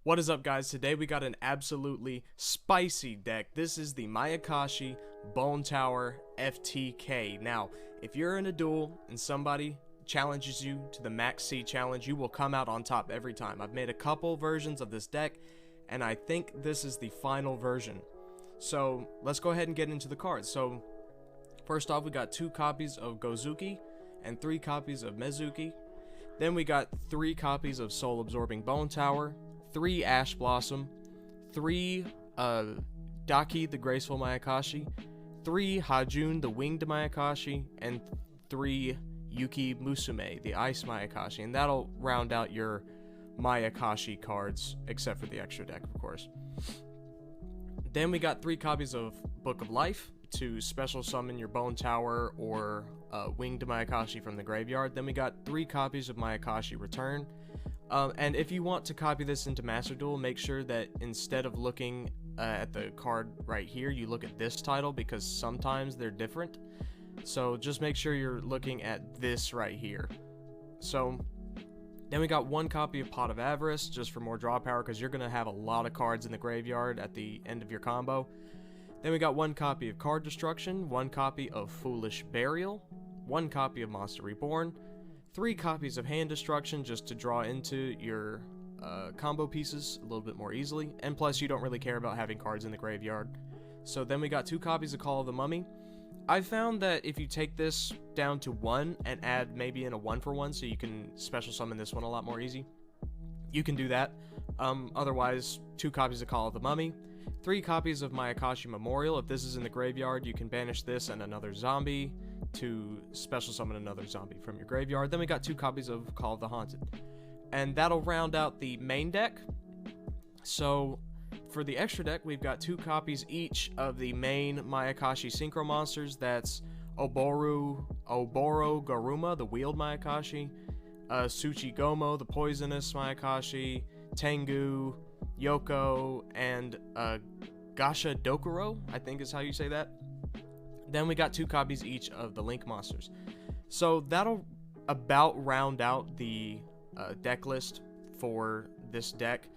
What is up, guys? Today we got an absolutely spicy deck. This is the Mayakshi Bone Tower FTK. Now, if you're in a duel and somebody challenges you to the MAXX challenge, you will come out on top every time. I've made a couple versions of this deck, and I think this is the final version. So, let's go ahead and get into the cards. So, first off, we got 2 copies of Gozuki and 3 copies of Mezuki. Then we got 3 copies of Soul Absorbing Bone Tower, 3 Ash Blossom, 3 Daki the Graceful Mayakshi, 3 Hajun the Winged Mayakshi, and 3 Yuki Musume the Ice Mayakshi, and that'll round out your Mayakshi cards, except for the extra deck, of course. Then we got 3 copies of Book of Life to special summon your Bone Tower or Winged Mayakshi from the graveyard. Then we got 3 copies of Mayakshi Return. And if you want to copy this into Master Duel, make sure that instead of looking at the card right here, you look at this title, because sometimes they're different. So just make sure you're looking at this right here. So then we got 1 copy of Pot of Avarice, just for more draw power, because you're going to have a lot of cards in the graveyard at the end of your combo. Then we got 1 copy of Card Destruction, 1 copy of Foolish Burial, 1 copy of Monster Reborn, 3 copies of Hand Destruction, just to draw into your combo pieces a little bit more easily, and plus you don't really care about having cards in the graveyard. So then we got 2 copies of Call of the Mummy. I found that if you take this down to 1 and add maybe in a 1-for-1, so you can special summon this one a lot more easy, you can do that. Otherwise, 2 copies of Call of the Mummy, 3 copies of Mayakshi Memorial. If this is in the graveyard, you can banish this and another zombie to special summon another zombie from your graveyard. Then we got 2 copies of Call of the Haunted. And that'll round out the main deck. So for the extra deck, we've got 2 copies each of the main Mayakshi Synchro Monsters. That's Oboro Garuma, the Wheeled Mayakshi, Tsuchigomo, the Poisonous Mayakshi, Tengu, Yoko, and Gasha Dokuro, I think is how you say that. Then we got 2 copies each of the Link Monsters. So that'll about round out the deck list for this deck.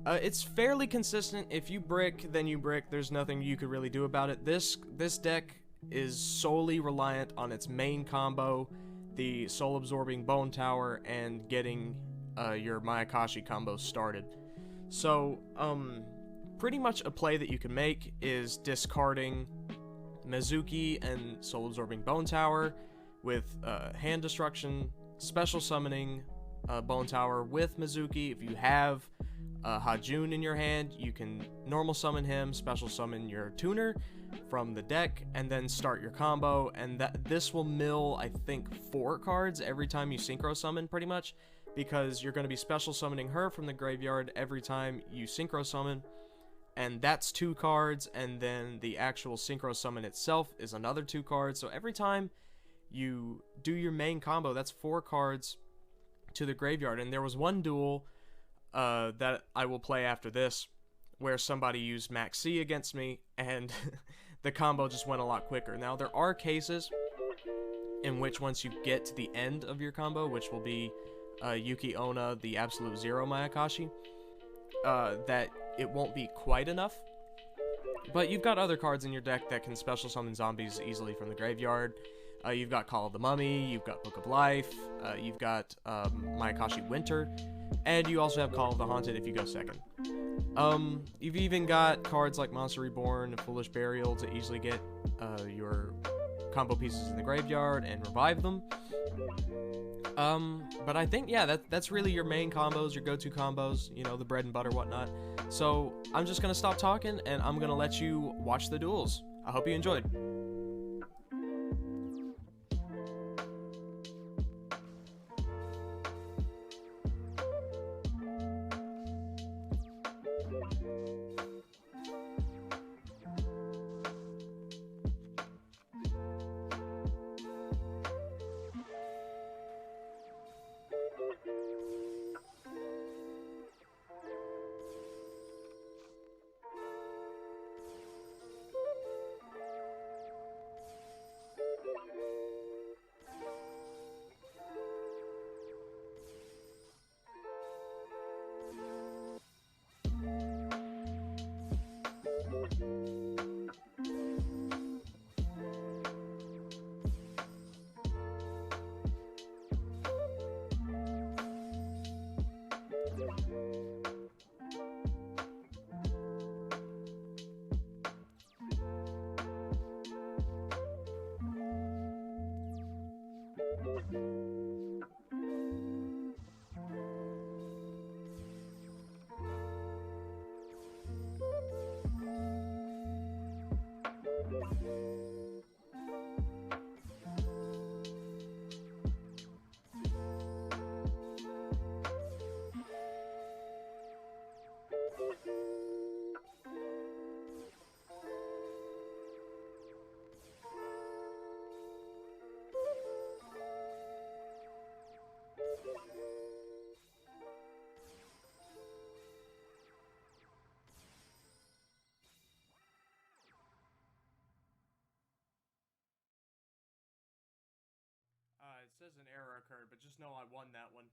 It's fairly consistent. If you brick, then you brick. There's nothing you could really do about it. This deck is solely reliant on its main combo, the Soul Absorbing Bone Tower, and getting your Mayakshi combo started. So, pretty much a play that you can make is discarding Mezuki and Soul Absorbing Bone Tower with Hand Destruction, special summoning Bone Tower with Mezuki. If you have Hajun in your hand, you can normal summon him, special summon your tuner from the deck, and then start your combo. And this will mill, I think, 4 cards every time you synchro summon, pretty much, because you're going to be special summoning her from the graveyard every time you synchro summon. And that's 2 cards, and then the actual synchro summon itself is another 2 cards. So every time you do your main combo, that's 4 cards to the graveyard. And there was one duel that I will play after this where somebody used MAXX against me, and the combo just went a lot quicker. Now, there are cases in which once you get to the end of your combo, which will be Yuki Onna, the Absolute Zero Mayakshi, that it won't be quite enough. But you've got other cards in your deck that can special summon zombies easily from the graveyard. You've got Call of the Mummy, you've got Book of Life, you've got Mayakshi Winter, and you also have Call of the Haunted if you go second. You've even got cards like Monster Reborn and Foolish Burial to easily get your combo pieces in the graveyard and revive them. But I think, yeah, that's really your main combos, your go-to combos, you know, the bread and butter, whatnot. So I'm just gonna stop talking, and I'm gonna let you watch the duels. I hope you enjoyed. It says an error occurred, but just know I won that one.